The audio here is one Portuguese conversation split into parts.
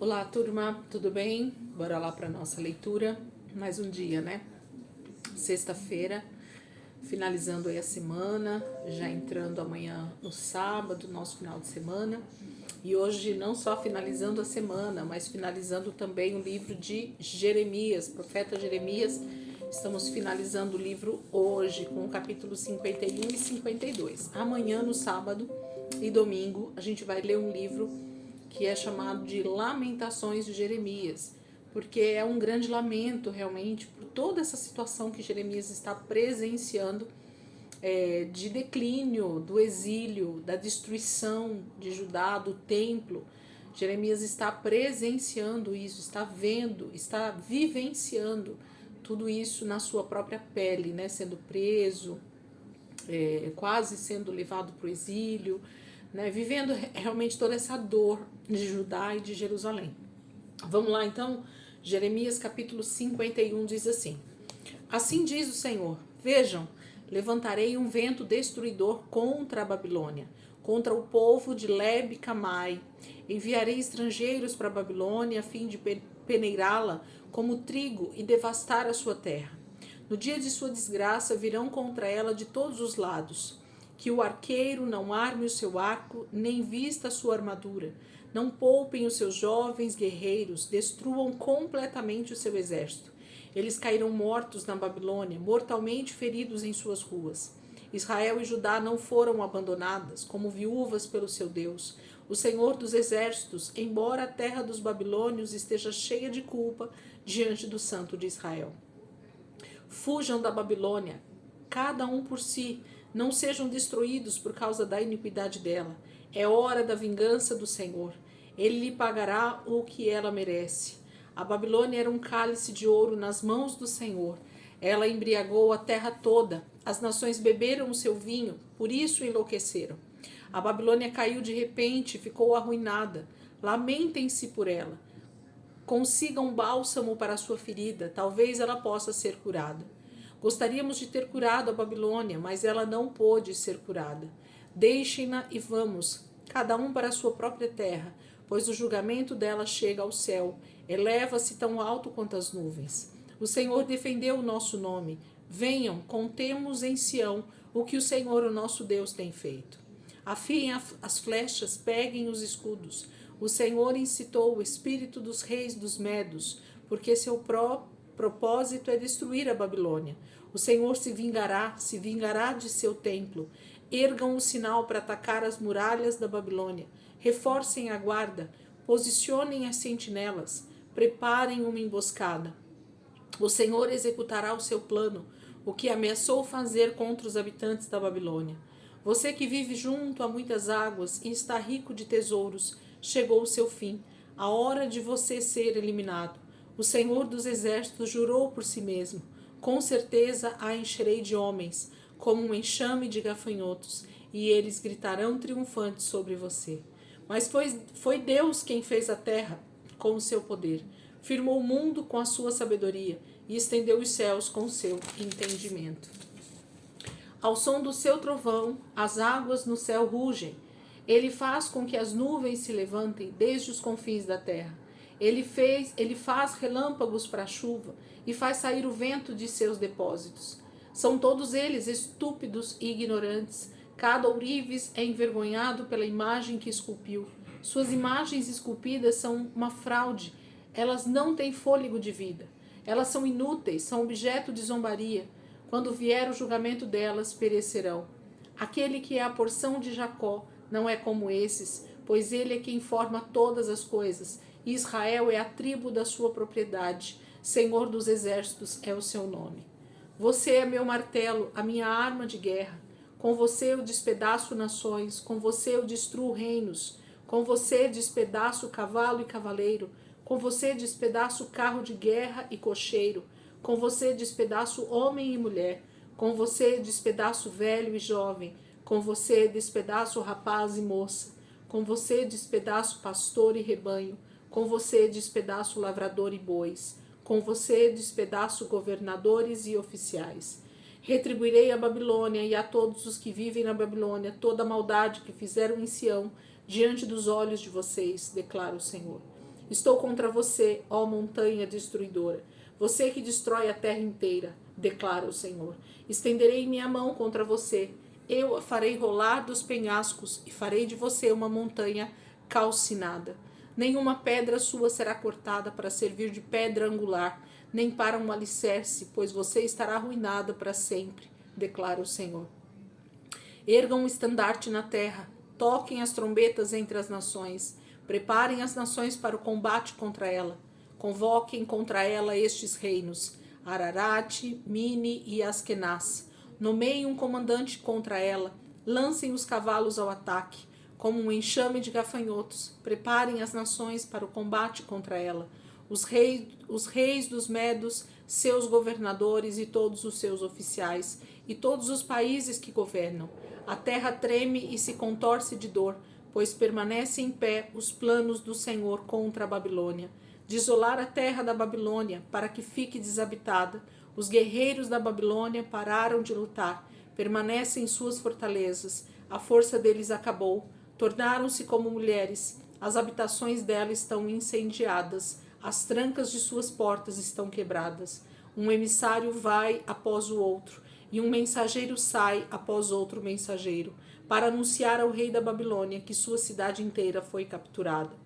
Olá, turma, tudo bem? Bora lá para nossa leitura. Mais um dia, né? Sexta-feira, finalizando aí a semana, já entrando amanhã no sábado, nosso final de semana. E hoje não só finalizando a semana, mas finalizando também o livro de Jeremias, profeta Jeremias. Estamos finalizando o livro hoje com o capítulo 51 e 52. Amanhã, no sábado e domingo, a gente vai ler um livro que é chamado de Lamentações de Jeremias, porque é um grande lamento realmente por toda essa situação que Jeremias está presenciando, de declínio, do exílio, da destruição de Judá, do templo. Jeremias está presenciando isso, está vendo, está vivenciando tudo isso na sua própria pele, né? Sendo preso, quase sendo levado para o exílio, né? Vivendo realmente toda essa dor de Judá e de Jerusalém. Vamos lá então, Jeremias capítulo 51 diz assim: Assim diz o Senhor: Vejam, levantarei um vento destruidor contra a Babilônia, contra o povo de Leb Camai. Enviarei estrangeiros para a Babilônia a fim de peneirá-la como trigo e devastar a sua terra. No dia de sua desgraça virão contra ela de todos os lados. Que o arqueiro não arme o seu arco, nem vista a sua armadura. Não poupem os seus jovens guerreiros, destruam completamente o seu exército. Eles cairão mortos na Babilônia, mortalmente feridos em suas ruas. Israel e Judá não foram abandonadas, como viúvas pelo seu Deus. O Senhor dos Exércitos, embora a terra dos babilônios esteja cheia de culpa diante do Santo de Israel. Fujam da Babilônia, cada um por si, não sejam destruídos por causa da iniquidade dela. É hora da vingança do Senhor. Ele lhe pagará o que ela merece. A Babilônia era um cálice de ouro nas mãos do Senhor. Ela embriagou a terra toda. As nações beberam o seu vinho, por isso enlouqueceram. A Babilônia caiu de repente e ficou arruinada. Lamentem-se por ela. Consigam bálsamo para a sua ferida, talvez ela possa ser curada. Gostaríamos de ter curado a Babilônia, mas ela não pôde ser curada. Deixem-na e vamos, cada um para a sua própria terra, pois o julgamento dela chega ao céu, eleva-se tão alto quanto as nuvens. O Senhor defendeu o nosso nome. Venham, contemos em Sião o que o Senhor, o nosso Deus, tem feito. Afiem as flechas, peguem os escudos. O Senhor incitou o espírito dos reis dos medos, porque seu propósito é destruir a Babilônia. O Senhor se vingará de seu templo. Ergam o sinal para atacar as muralhas da Babilônia. Reforcem a guarda, posicionem as sentinelas, preparem uma emboscada. O Senhor executará o seu plano, o que ameaçou fazer contra os habitantes da Babilônia. Você que vive junto a muitas águas e está rico de tesouros, chegou o seu fim, a hora de você ser eliminado. O Senhor dos Exércitos jurou por si mesmo: com certeza a encherei de homens, como um enxame de gafanhotos, e eles gritarão triunfantes sobre você. Mas foi Deus quem fez a terra com o seu poder, firmou o mundo com a sua sabedoria e estendeu os céus com o seu entendimento. Ao som do seu trovão, as águas no céu rugem. Ele faz com que as nuvens se levantem desde os confins da terra. Ele faz relâmpagos para a chuva e faz sair o vento de seus depósitos. São todos eles estúpidos e ignorantes. Cada ourives é envergonhado pela imagem que esculpiu. Suas imagens esculpidas são uma fraude. Elas não têm fôlego de vida. Elas são inúteis, são objeto de zombaria. Quando vier o julgamento delas, perecerão. Aquele que é a porção de Jacó não é como esses, pois ele é quem forma todas as coisas. E Israel é a tribo da sua propriedade. Senhor dos exércitos é o seu nome. Você é meu martelo, a minha arma de guerra. Com você eu despedaço nações, com você eu destruo reinos. Com você despedaço cavalo e cavaleiro. Com você despedaço carro de guerra e cocheiro. Com você despedaço homem e mulher. Com você despedaço velho e jovem. Com você despedaço rapaz e moça. Com você despedaço pastor e rebanho. Com você despedaço lavrador e bois. Com você despedaço governadores e oficiais. Retribuirei a Babilônia e a todos os que vivem na Babilônia toda a maldade que fizeram em Sião diante dos olhos de vocês, declara o Senhor. Estou contra você, ó montanha destruidora, você que destrói a terra inteira, declara o Senhor. Estenderei minha mão contra você, eu a farei rolar dos penhascos e farei de você uma montanha calcinada. Nenhuma pedra sua será cortada para servir de pedra angular, nem para um alicerce, pois você estará arruinada para sempre, declara o Senhor. Ergam um estandarte na terra, toquem as trombetas entre as nações, preparem as nações para o combate contra ela. Convoquem contra ela estes reinos, Ararat, Mini e Askenaz. Nomeiem um comandante contra ela, lancem os cavalos ao ataque, como um enxame de gafanhotos. Preparem as nações para o combate contra ela. Os reis dos Medos, seus governadores e todos os seus oficiais, e todos os países que governam. A terra treme e se contorce de dor, pois permanecem em pé os planos do Senhor contra a Babilônia. Desolar a terra da Babilônia, para que fique desabitada. Os guerreiros da Babilônia pararam de lutar, permanecem em suas fortalezas. A força deles acabou, tornaram-se como mulheres. As habitações dela estão incendiadas, as trancas de suas portas estão quebradas. Um emissário vai após o outro, e um mensageiro sai após outro mensageiro, para anunciar ao rei da Babilônia que sua cidade inteira foi capturada.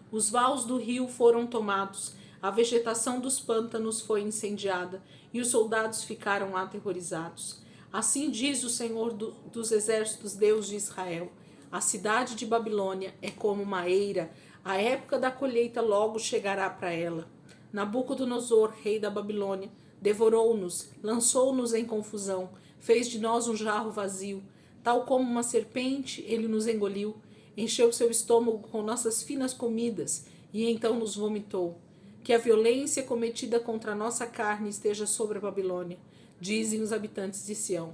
Os vales do rio foram tomados, a vegetação dos pântanos foi incendiada, e os soldados ficaram aterrorizados. Assim diz o Senhor dos exércitos, Deus de Israel: a cidade de Babilônia é como uma eira, a época da colheita logo chegará para ela. Nabucodonosor, rei da Babilônia, devorou-nos, lançou-nos em confusão, fez de nós um jarro vazio. Tal como uma serpente, ele nos engoliu, encheu seu estômago com nossas finas comidas e então nos vomitou. Que a violência cometida contra a nossa carne esteja sobre a Babilônia, dizem os habitantes de Sião.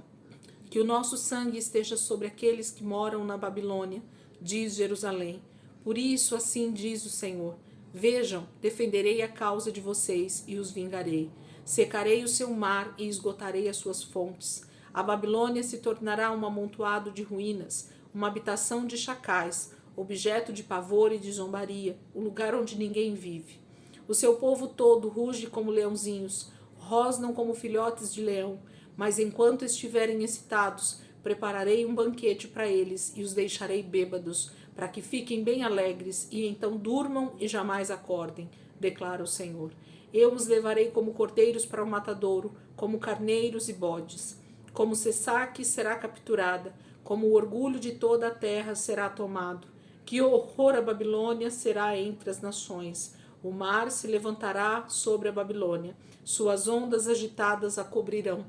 Que o nosso sangue esteja sobre aqueles que moram na Babilônia, diz Jerusalém. Por isso, assim diz o Senhor: vejam, defenderei a causa de vocês e os vingarei. Secarei o seu mar e esgotarei as suas fontes. A Babilônia se tornará um amontoado de ruínas, uma habitação de chacais, objeto de pavor e de zombaria, o lugar onde ninguém vive. O seu povo todo ruge como leãozinhos, rosnam como filhotes de leão, mas enquanto estiverem excitados, prepararei um banquete para eles e os deixarei bêbados, para que fiquem bem alegres e então durmam e jamais acordem, declara o Senhor. Eu os levarei como cordeiros para o matadouro, como carneiros e bodes. Como Sesaque será capturada, como o orgulho de toda a terra será tomado. Que horror a Babilônia será entre as nações. O mar se levantará sobre a Babilônia, suas ondas agitadas a cobrirão.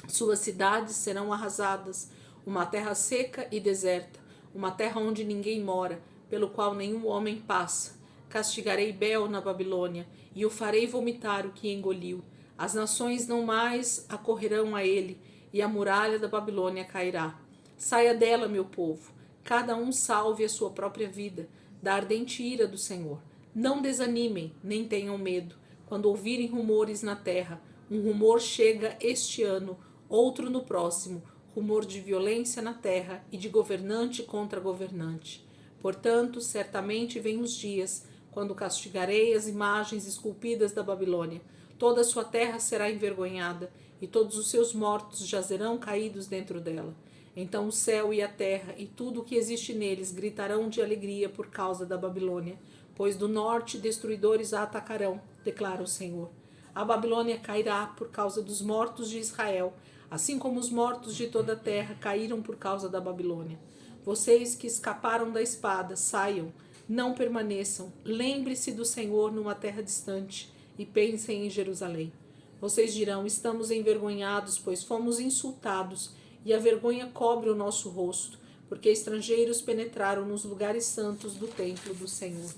Suas cidades serão arrasadas, uma terra seca e deserta, uma terra onde ninguém mora, pelo qual nenhum homem passa. Castigarei Bel na Babilônia, e o farei vomitar o que engoliu. As nações não mais acorrerão a ele, e a muralha da Babilônia cairá. Saia dela, meu povo, cada um salve a sua própria vida, da ardente ira do Senhor. Não desanimem, nem tenham medo, quando ouvirem rumores na terra. Um rumor chega este ano, outro no próximo, rumor de violência na terra e de governante contra governante. Portanto, certamente vêm os dias, quando castigarei as imagens esculpidas da Babilônia. Toda a sua terra será envergonhada, e todos os seus mortos jazerão caídos dentro dela. Então o céu e a terra e tudo o que existe neles gritarão de alegria por causa da Babilônia, pois do norte destruidores a atacarão, declara o Senhor. A Babilônia cairá por causa dos mortos de Israel, assim como os mortos de toda a terra caíram por causa da Babilônia. Vocês que escaparam da espada, saiam, não permaneçam. Lembre-se do Senhor numa terra distante e pensem em Jerusalém. Vocês dirão: estamos envergonhados, pois fomos insultados, e a vergonha cobre o nosso rosto, porque estrangeiros penetraram nos lugares santos do templo do Senhor.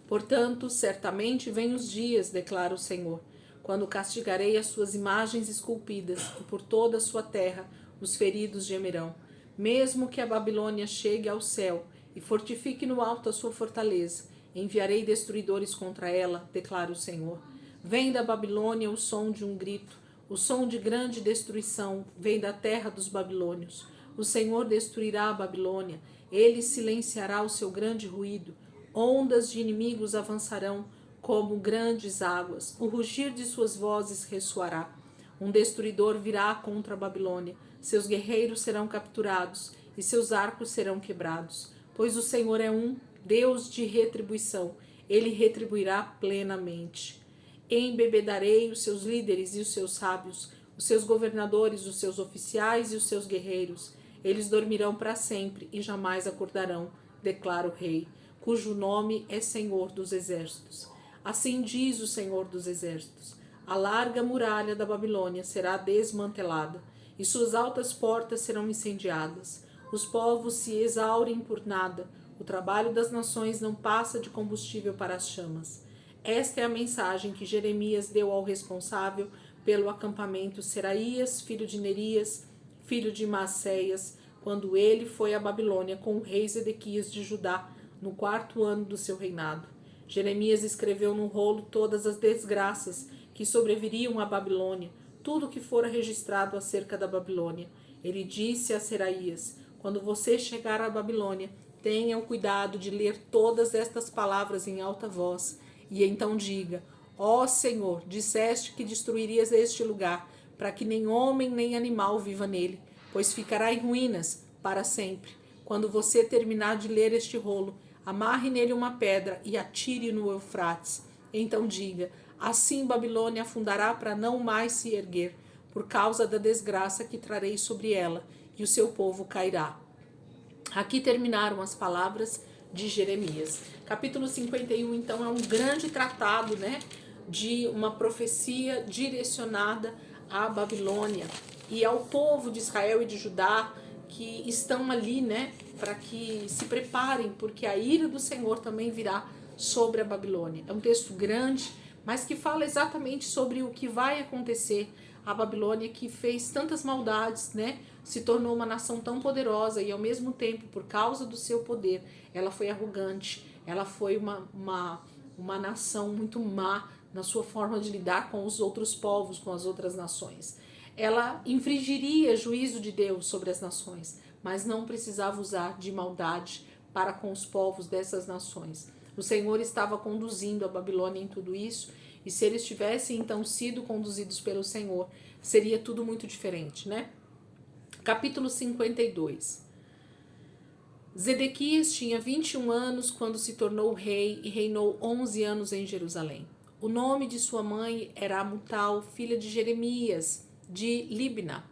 Portanto, certamente vêm os dias, declara o Senhor, quando castigarei as suas imagens esculpidas, e por toda a sua terra os feridos gemerão. Mesmo que a Babilônia chegue ao céu e fortifique no alto a sua fortaleza, enviarei destruidores contra ela, declara o Senhor. Vem da Babilônia o som de um grito, o som de grande destruição vem da terra dos babilônios. O Senhor destruirá a Babilônia, ele silenciará o seu grande ruído. Ondas de inimigos avançarão como grandes águas, o rugir de suas vozes ressoará. Um destruidor virá contra a Babilônia, seus guerreiros serão capturados e seus arcos serão quebrados, pois o Senhor é um Deus de retribuição, ele retribuirá plenamente. Embebedarei os seus líderes e os seus sábios, os seus governadores, os seus oficiais e os seus guerreiros. Eles dormirão para sempre e jamais acordarão, declara o rei, cujo nome é Senhor dos Exércitos. Assim diz o Senhor dos Exércitos: a larga muralha da Babilônia será desmantelada e suas altas portas serão incendiadas. Os povos se exaurem por nada. O trabalho das nações não passa de combustível para as chamas. Esta é a mensagem que Jeremias deu ao responsável pelo acampamento Seraías, filho de Nerias, filho de Maacéias, quando ele foi à Babilônia com o rei Zedequias de Judá, no 4º ano do seu reinado. Jeremias escreveu no rolo todas as desgraças que sobreviriam à Babilônia, tudo o que fora registrado acerca da Babilônia. Ele disse a Seraías: quando você chegar à Babilônia, tenha o cuidado de ler todas estas palavras em alta voz, e então diga: ó Senhor, disseste que destruirias este lugar, para que nem homem nem animal viva nele, pois ficará em ruínas para sempre. Quando você terminar de ler este rolo, amarre nele uma pedra e atire no Eufrates. Então diga: assim Babilônia afundará para não mais se erguer, por causa da desgraça que trarei sobre ela, e o seu povo cairá. Aqui terminaram as palavras de Jeremias. Capítulo 51, então, é um grande tratado, né, de uma profecia direcionada à Babilônia e ao povo de Israel e de Judá que estão ali, né, para que se preparem, porque a ira do Senhor também virá sobre a Babilônia. É um texto grande, mas que fala exatamente sobre o que vai acontecer. A Babilônia, que fez tantas maldades, né, se tornou uma nação tão poderosa e ao mesmo tempo, por causa do seu poder, ela foi arrogante, ela foi uma nação muito má na sua forma de lidar com os outros povos, com as outras nações. Ela infringiria juízo de Deus sobre as nações, mas não precisava usar de maldade para com os povos dessas nações. O Senhor estava conduzindo a Babilônia em tudo isso, e se eles tivessem então sido conduzidos pelo Senhor, seria tudo muito diferente, né? Capítulo 52. Zedequias tinha 21 anos quando se tornou rei e reinou 11 anos em Jerusalém. O nome de sua mãe era Amutal, filha de Jeremias, de Libna.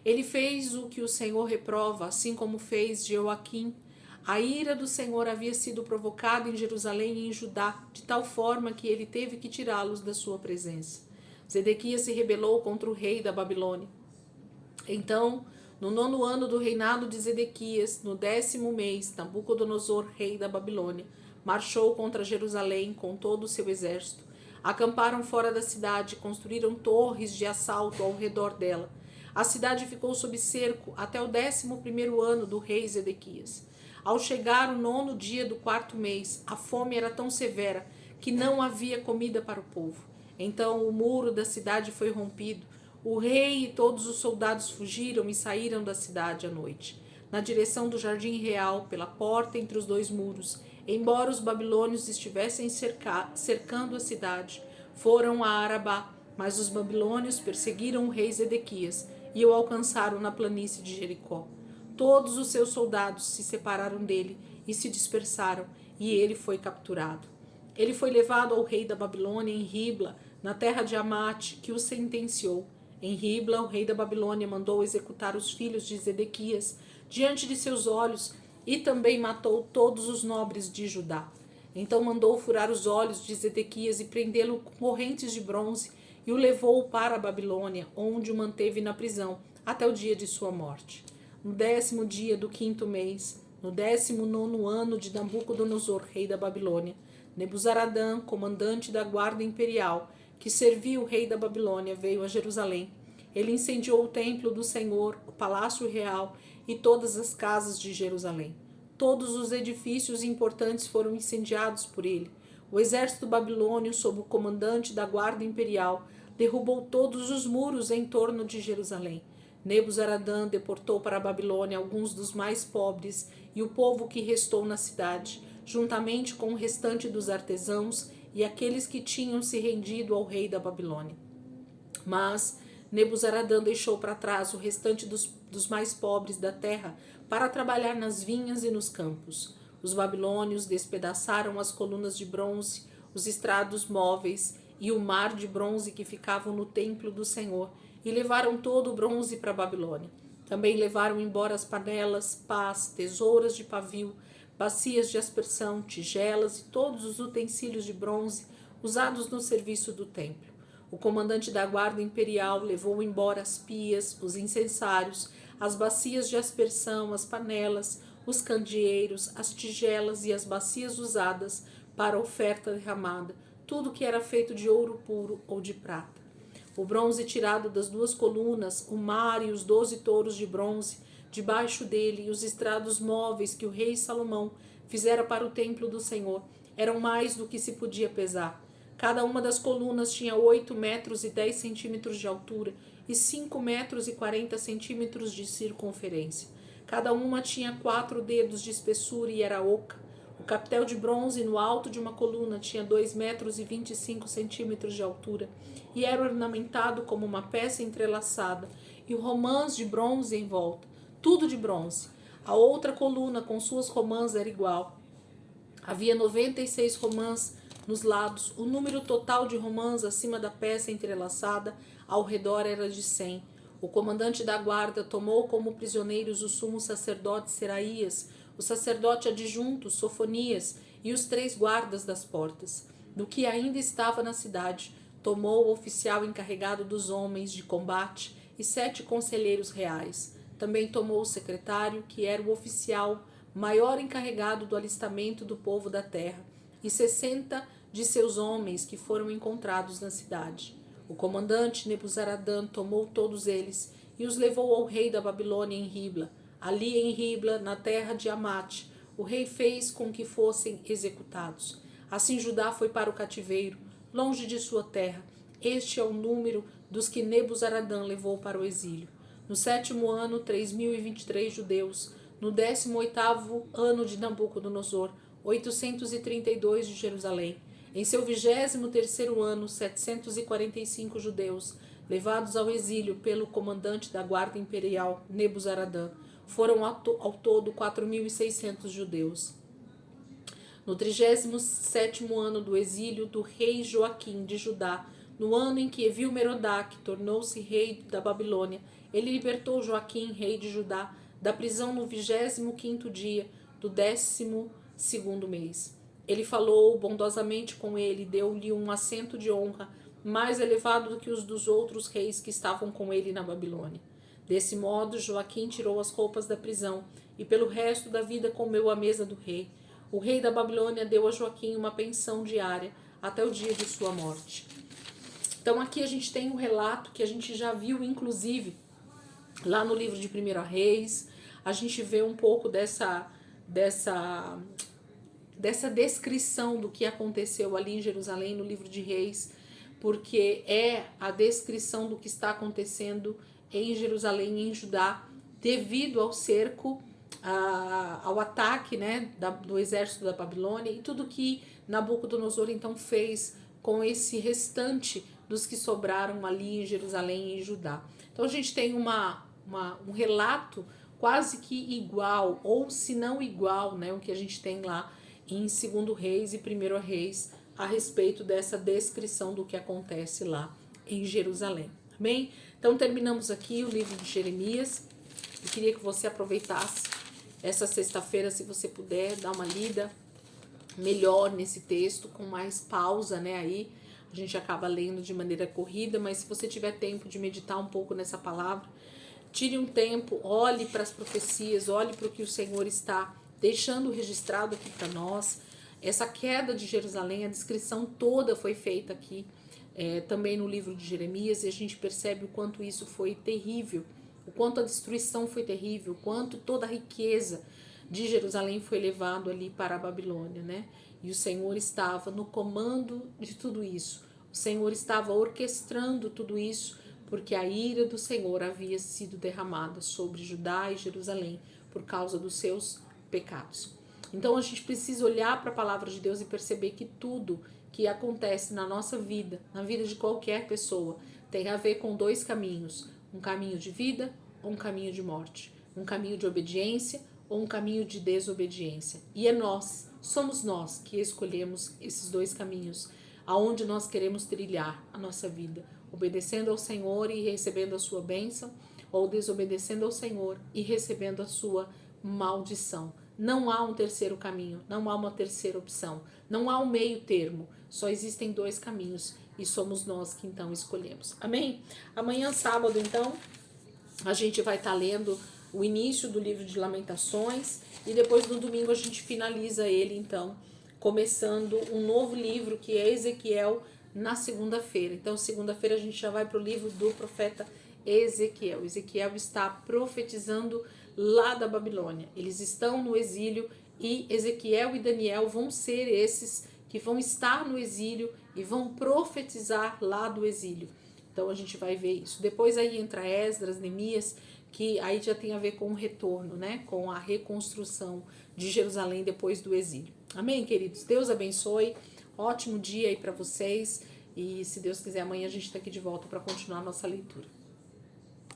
Ele fez o que o Senhor reprova, assim como fez Jeoaquim. A ira do Senhor havia sido provocada em Jerusalém e em Judá, de tal forma que ele teve que tirá-los da sua presença. Zedequias se rebelou contra o rei da Babilônia. Então, no 9º ano do reinado de Zedequias, no 10º mês, Nabucodonosor, rei da Babilônia, marchou contra Jerusalém com todo o seu exército. Acamparam fora da cidade, construíram torres de assalto ao redor dela. A cidade ficou sob cerco até o 11º ano do rei Zedequias. Ao chegar o 9º dia do 4º mês, a fome era tão severa que não havia comida para o povo. Então o muro da cidade foi rompido. O rei e todos os soldados fugiram e saíram da cidade à noite, na direção do jardim real, pela porta entre os dois muros. Embora os babilônios estivessem cercando a cidade, foram a Arabá, mas os babilônios perseguiram o rei Zedequias e o alcançaram na planície de Jericó. Todos os seus soldados se separaram dele e se dispersaram, e ele foi capturado. Ele foi levado ao rei da Babilônia em Ribla, na terra de Amate, que o sentenciou. Em Ribla, o rei da Babilônia mandou executar os filhos de Zedequias diante de seus olhos e também matou todos os nobres de Judá. Então mandou furar os olhos de Zedequias e prendê-lo com correntes de bronze e o levou para a Babilônia, onde o manteve na prisão até o dia de sua morte. No 10º dia do 5º mês, no 19º ano de Nabucodonosor, rei da Babilônia, Nebuzaradã, comandante da guarda imperial, que servia o rei da Babilônia, veio a Jerusalém. Ele incendiou o templo do Senhor, o palácio real e todas as casas de Jerusalém. Todos os edifícios importantes foram incendiados por ele. O exército babilônio, sob o comandante da guarda imperial, derrubou todos os muros em torno de Jerusalém. Nebuzaradã deportou para a Babilônia alguns dos mais pobres e o povo que restou na cidade, juntamente com o restante dos artesãos e aqueles que tinham se rendido ao rei da Babilônia. Mas Nebuzaradã deixou para trás o restante dos mais pobres da terra para trabalhar nas vinhas e nos campos. Os babilônios despedaçaram as colunas de bronze, os estrados móveis e o mar de bronze que ficavam no templo do Senhor, e levaram todo o bronze para a Babilônia. Também levaram embora as panelas, pás, tesouras de pavio, bacias de aspersão, tigelas e todos os utensílios de bronze usados no serviço do templo. O comandante da guarda imperial levou embora as pias, os incensários, as bacias de aspersão, as panelas, os candeeiros, as tigelas e as bacias usadas para a oferta derramada, tudo que era feito de ouro puro ou de prata. O bronze tirado das 2 colunas, o mar e os 12 touros de bronze debaixo dele e os estrados móveis que o rei Salomão fizera para o templo do Senhor eram mais do que se podia pesar. Cada uma das colunas tinha 8 metros e 10 centímetros de altura e 5 metros e 40 centímetros de circunferência. Cada uma tinha 4 dedos de espessura e era oca. O capitel de bronze no alto de uma coluna tinha 2 metros e 25 centímetros de altura e era ornamentado como uma peça entrelaçada, e romãs de bronze em volta, tudo de bronze. A outra coluna com suas romãs era igual. Havia 96 romãs nos lados. O número total de romãs acima da peça entrelaçada ao redor era de 100. O comandante da guarda tomou como prisioneiros o sumo sacerdote Seraías, o sacerdote adjunto Sofonias e os 3 guardas das portas. Do que ainda estava na cidade, tomou o oficial encarregado dos homens de combate e 7 conselheiros reais. Também tomou o secretário, que era o oficial maior encarregado do alistamento do povo da terra, e 60 de seus homens que foram encontrados na cidade. O comandante Nebuzaradã tomou todos eles e os levou ao rei da Babilônia em Ribla. Ali em Ribla, na terra de Amate, o rei fez com que fossem executados. Assim Judá foi para o cativeiro, longe de sua terra. Este é o número dos que Nebuzaradã levou para o exílio. No 7º ano, 3.023 judeus. No 18º ano de Nabucodonosor, 832 de Jerusalém. Em seu 23º ano, 745 judeus, levados ao exílio pelo comandante da guarda imperial, Nebuzaradã. Foram ao todo 4.600 judeus. No 37º ano do exílio do rei Joaquim de Judá, no ano em que Evil-Merodach tornou-se rei da Babilônia, ele libertou Joaquim, rei de Judá, da prisão no 25º dia do 12º mês. Ele falou bondosamente com ele e deu-lhe um assento de honra mais elevado do que os dos outros reis que estavam com ele na Babilônia. Desse modo, Joaquim tirou as roupas da prisão e pelo resto da vida comeu à mesa do rei. O rei da Babilônia deu a Joaquim uma pensão diária até o dia de sua morte. Então aqui a gente tem um relato que a gente já viu, inclusive, lá no livro de 1 Reis. A gente vê um pouco dessa descrição do que aconteceu ali em Jerusalém no livro de Reis, porque é a descrição do que está acontecendo em Jerusalém e em Judá, devido ao cerco, ao ataque, né, do exército da Babilônia e tudo que Nabucodonosor então fez com esse restante dos que sobraram ali em Jerusalém e em Judá. Então a gente tem um relato quase que igual, ou se não igual, né, o que a gente tem lá em 2 Reis e 1 Reis, a respeito dessa descrição do que acontece lá em Jerusalém. Bem, então terminamos aqui o livro de Jeremias. Eu queria que você aproveitasse essa sexta-feira, se você puder, dar uma lida melhor nesse texto, com mais pausa, né, aí a gente acaba lendo de maneira corrida, mas se você tiver tempo de meditar um pouco nessa palavra, tire um tempo, olhe para as profecias, olhe para o que o Senhor está deixando registrado aqui para nós. Essa queda de Jerusalém, a descrição toda foi feita aqui, também no livro de Jeremias, e a gente percebe o quanto isso foi terrível, o quanto a destruição foi terrível, o quanto toda a riqueza de Jerusalém foi levado ali para a Babilônia, né? E o Senhor estava no comando de tudo isso. O Senhor estava orquestrando tudo isso porque a ira do Senhor havia sido derramada sobre Judá e Jerusalém por causa dos seus pecados. Então a gente precisa olhar para a palavra de Deus e perceber que tudo que acontece na nossa vida, na vida de qualquer pessoa, tem a ver com dois caminhos: um caminho de vida ou um caminho de morte, um caminho de obediência ou um caminho de desobediência. E somos nós que escolhemos esses dois caminhos, aonde nós queremos trilhar a nossa vida, obedecendo ao Senhor e recebendo a sua bênção, ou desobedecendo ao Senhor e recebendo a sua maldição. Não há um terceiro caminho, não há uma terceira opção, não há um meio termo, só existem dois caminhos e somos nós que então escolhemos. Amém? Amanhã, sábado, então, a gente vai estar lendo o início do livro de Lamentações e depois no domingo a gente finaliza ele, então, começando um novo livro que é Ezequiel na segunda-feira. Então, segunda-feira a gente já vai para o livro do profeta Ezequiel. Ezequiel está profetizando lá da Babilônia. Eles estão no exílio e Ezequiel e Daniel vão ser esses que vão estar no exílio e vão profetizar lá do exílio. Então a gente vai ver isso. Depois aí entra Esdras, Neemias, que aí já tem a ver com o retorno, né? Com a reconstrução de Jerusalém depois do exílio. Amém, queridos? Deus abençoe. Ótimo dia aí para vocês. E se Deus quiser, amanhã a gente está aqui de volta para continuar a nossa leitura.